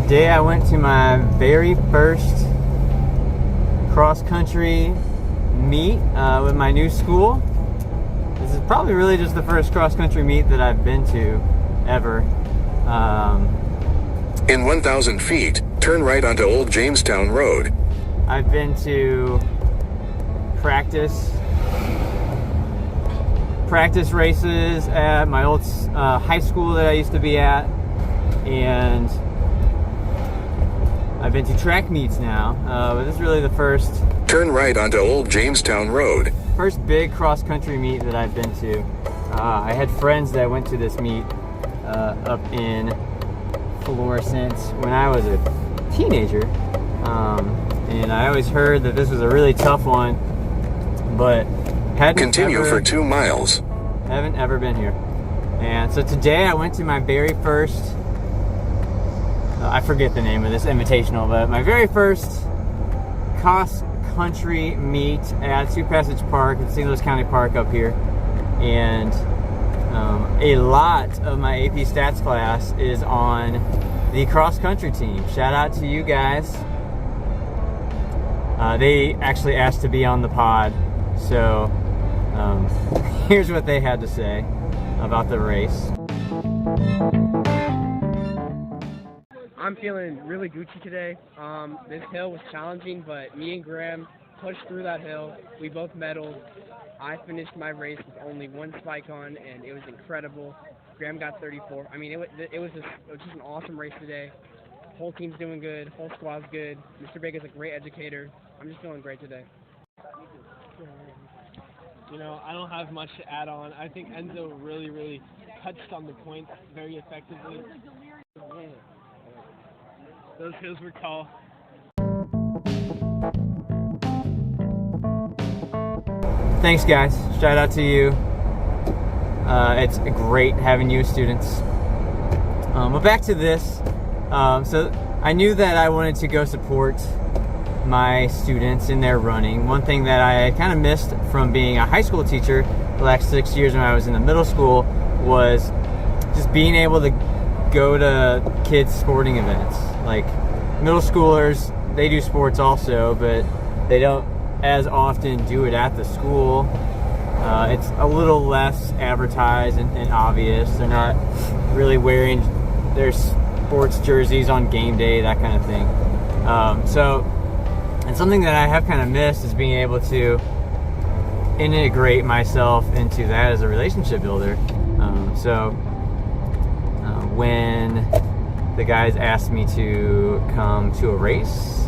Today I went to my very first cross-country meet with my new school. This is probably really just the first cross-country meet that I've been to ever. In 1,000 feet, turn right onto Old Jamestown Road. I've been to practice races at my old high school that I used to be at, and I've been to track meets now, but this is really the first Turn right onto Old Jamestown Road. First big cross-country meet that I've been to. I had friends that went to this meet up in Florissant when I was a teenager, and I always heard that this was a really tough one, but Continue for 2 miles. Haven't ever been here. And so today I went to my very first, I forget the name of this invitational, but my very first cross-country meet at Sioux Passage Park in St. Louis County Park up here. And a lot of my AP Stats class is on the cross-country team. Shout out to you guys. They actually asked to be on the pod, so here's what they had to say about the race. I'm feeling really Gucci today. This hill was challenging, but me and Graham pushed through that hill. We both medaled. I finished my race with only 1 spike on, and it was incredible. Graham got 34. I mean, it was just an awesome race today. Whole team's doing good. Whole squad's good. Mr. Baker's a great educator. I'm just feeling great today. You know, I don't have much to add on. I think Enzo really touched on the point very effectively. Those hills were tall. Thanks, guys. Shout out to you. It's great having you as students. But back to this. So I knew that I wanted to go support my students in their running. One thing that I kind of missed from being a high school teacher the last 6 years when I was in the middle school was just being able to go to kids' sporting events. Like, middle schoolers, they do sports also, but they don't as often do it at the school. It's a little less advertised and obvious. They're not really wearing their sports jerseys on game day, that kind of thing. And something that I have kind of missed is being able to integrate myself into that as a relationship builder. When the guys asked me to come to a race,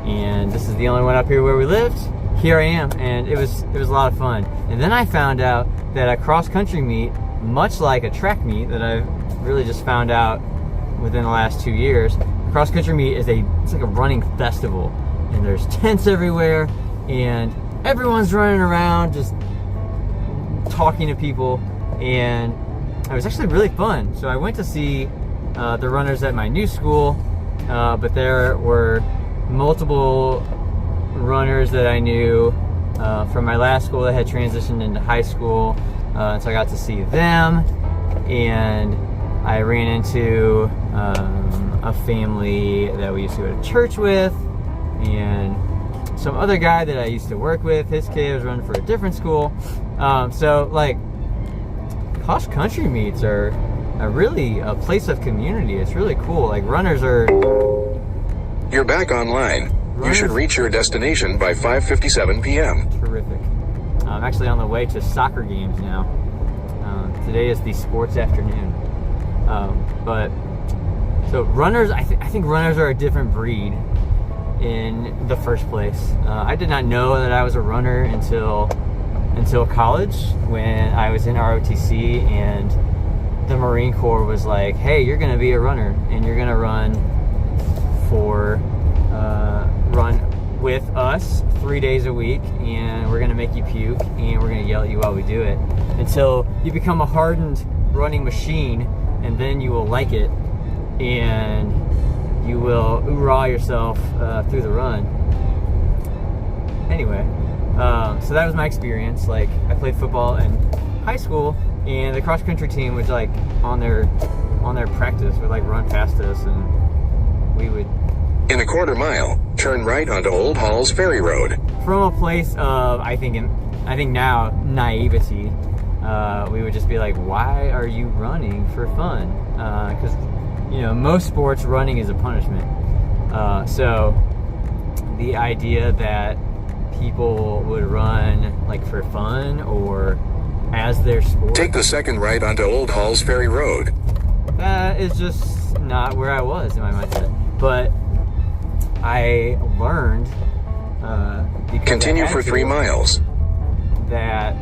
and this is the only one up here where we lived, here I am, and it was a lot of fun. And then I found out that a cross-country meet, much like a track meet that I've really just found out within the last 2 years, cross-country meet it's like a running festival, and there's tents everywhere, and everyone's running around just talking to people, and it was actually really fun. So I went to see the runners at my new school, but there were multiple runners that I knew from my last school that had transitioned into high school, so I got to see them, and I ran into a family that we used to go to church with, and some other guy that I used to work with. His kid was running for a different school. So like, cross-country meets are really a place of community. It's really cool. Like, runners are... You're back online. You should reach your destination by 5:57 p.m. Terrific. I'm actually on the way to soccer games now. Today is the sports afternoon. So runners, I think runners are a different breed in the first place. I did not know that I was a runner until college, when I was in ROTC, and the Marine Corps was like, hey, you're going to be a runner, and you're going to run with us 3 days a week, and we're going to make you puke, and we're going to yell at you while we do it until you become a hardened running machine, and then you will like it, and you will hoorah yourself through the run. Anyway, so that was my experience. Like, I played football in high school, and the cross country team was like on their practice would like run past us, and we would... In a quarter mile, turn right onto Old Halls Ferry Road. From a place of, I think now, naivety, we would just be like, why are you running for fun? Because, you know, most sports, running is a punishment. So the idea that people would run like for fun or as their sport. Take the second right onto Old Halls Ferry Road. That is just not where I was in my mindset. But I learned, because Continue I had for 3 to, miles. that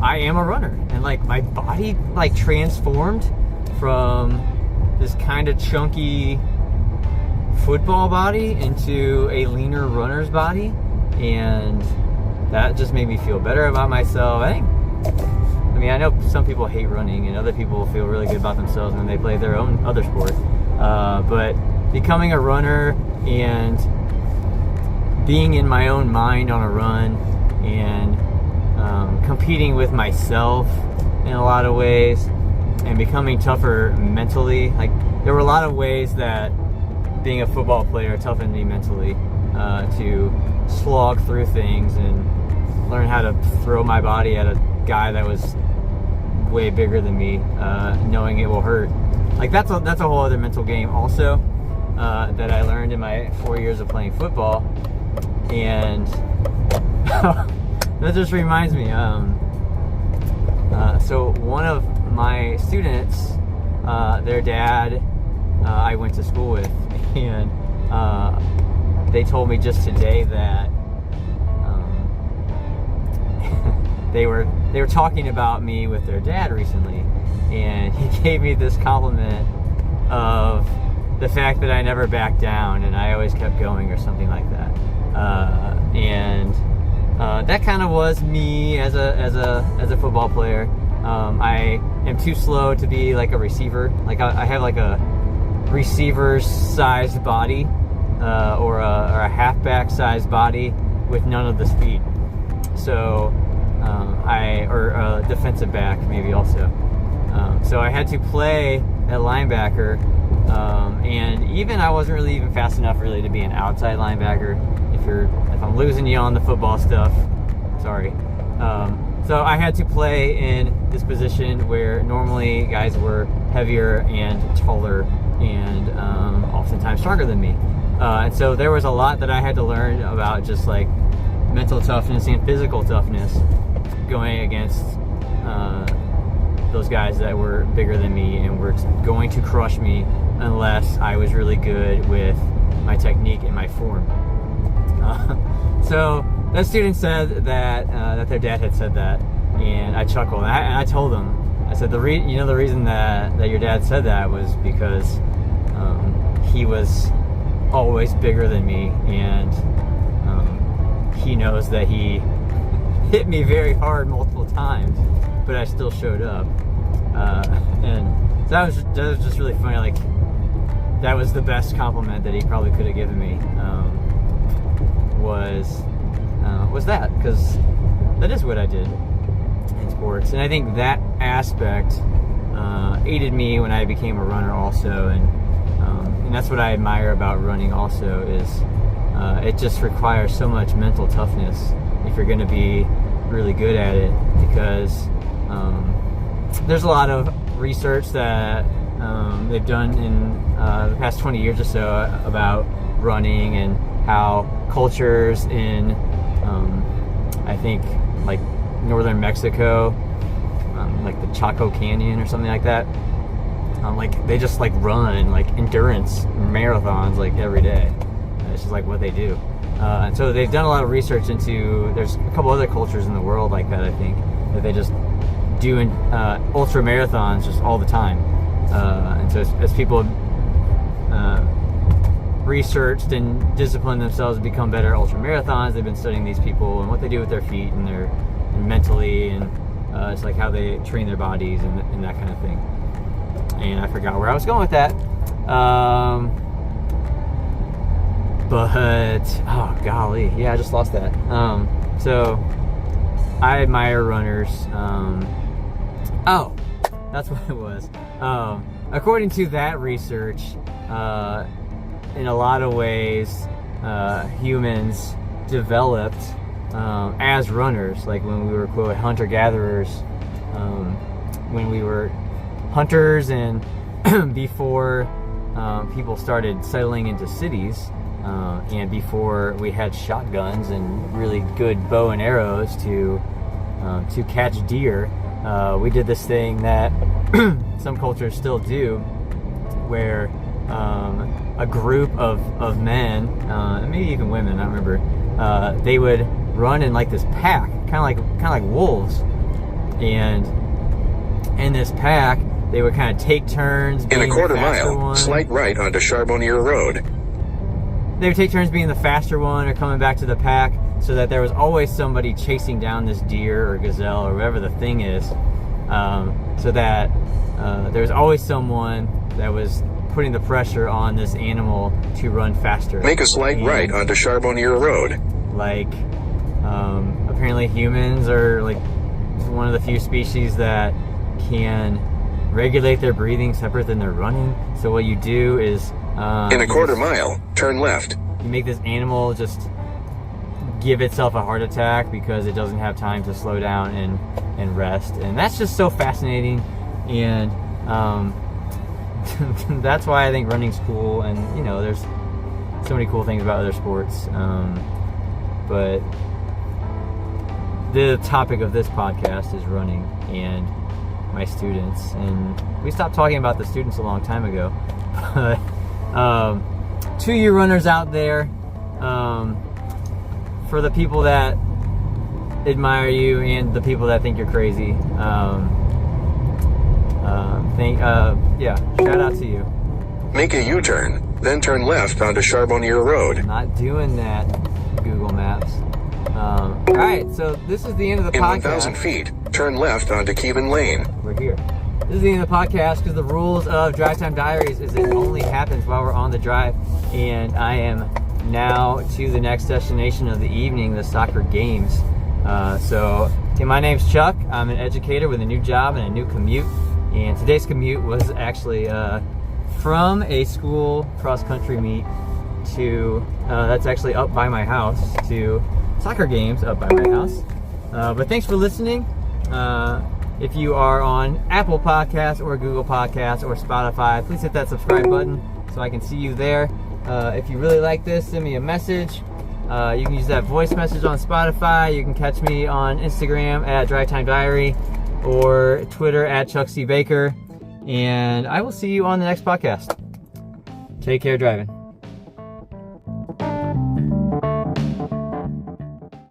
I am a runner, and like my body like transformed from this kind of chunky football body into a leaner runner's body, and that just made me feel better about myself. I mean, I know some people hate running and other people feel really good about themselves when they play their own other sport, but becoming a runner and being in my own mind on a run and competing with myself in a lot of ways and becoming tougher mentally. Like, there were a lot of ways that being a football player toughened me mentally, to slog through things and learn how to throw my body at a guy that was way bigger than me, knowing it will hurt. Like, that's a whole other mental game also, that I learned in my 4 years of playing football. And that just reminds me, so one of my students, their dad, I went to school with, and they told me just today that they were talking about me with their dad recently, and he gave me this compliment of the fact that I never backed down and I always kept going or something like that. And that kind of was me as a football player. I am too slow to be like a receiver. Like, I have like a receiver's sized body, or a halfback sized body with none of the speed. So or a defensive back maybe also. So I had to play at linebacker, and even I wasn't really even fast enough really to be an outside linebacker. If I'm losing you on the football stuff, sorry. So I had to play in this position where normally guys were heavier and taller and oftentimes stronger than me. And so there was a lot that I had to learn about just like mental toughness and physical toughness going against those guys that were bigger than me and were going to crush me unless I was really good with my technique and my form. So that student said that their dad had said that, and I chuckled. And I told him, I said, the reason that your dad said that was because he was always bigger than me, and he knows that he hit me very hard multiple times, but I still showed up. And that was just really funny. Like, that was the best compliment that he probably could have given me. Was that, because that is what I did in sports, and I think that aspect aided me when I became a runner also, and that's what I admire about running also, is it just requires so much mental toughness if you're going to be really good at it, because there's a lot of research that they've done in the past 20 years or so about running and how cultures in I think like northern Mexico, like the Chaco Canyon or something like that, like they just like run like endurance marathons like every day. It's just like what they do. And so they've done a lot of research into, there's a couple other cultures in the world like that, I think, that they just do ultra marathons just all the time. And so as people researched and disciplined themselves to become better ultra marathons, they've been studying these people and what they do with their feet and mentally, and it's like how they train their bodies and that kind of thing. And I forgot where I was going with that. But oh golly, yeah, I just lost that. So I admire runners. Oh, that's what it was. According to that research, in a lot of ways, humans developed as runners. Like when we were, quote, hunter-gatherers, when we were hunters, and before people started settling into cities, and before we had shotguns and really good bow and arrows to catch deer, we did this thing that some cultures still do, where a group of men, maybe even women, I don't remember, they would run in like this pack, kind of like wolves, and in this pack they would kind of take turns In being a quarter the faster mile, one. slight right onto Charbonnier Road. They would take turns being the faster one or coming back to the pack, so that there was always somebody chasing down this deer or gazelle or whatever the thing is, so that there was always someone that was putting the pressure on this animal to run faster. Make a slight And, right onto Charbonnier Road. like, apparently humans are like one of the few species that can regulate their breathing separate than their running. So what you do is In a quarter mile, turn left. you make this animal just give itself a heart attack because it doesn't have time to slow down and rest, and that's just so fascinating. And that's why I think running's cool. And you know, there's so many cool things about other sports, but the topic of this podcast is running and my students, and we stopped talking about the students a long time ago. But to you runners out there, for the people that admire you and the people that think you're crazy, shout out to you. Make a U-turn, then turn left onto Charbonnier Road. Not doing that, Google Maps. Alright, so this is the end of the In podcast. 1,000 feet, turn left onto Keevan Lane. We're here. This is the end of the podcast because the rules of Drive Time Diaries is it only happens while we're on the drive, and I am now to the next destination of the evening, the soccer games. My name's Chuck. I'm an educator with a new job and a new commute, and today's commute was actually from a school cross-country meet to that's actually up by my house, to soccer games up by my house. But thanks for listening. If you are on Apple Podcasts or Google Podcasts or Spotify, please hit that subscribe button so I can see you there. If you really like this, send me a message. You can use that voice message on Spotify. You can catch me on Instagram at Drive Time Diary or Twitter at Chuck C. Baker. And I will see you on the next podcast. Take care driving.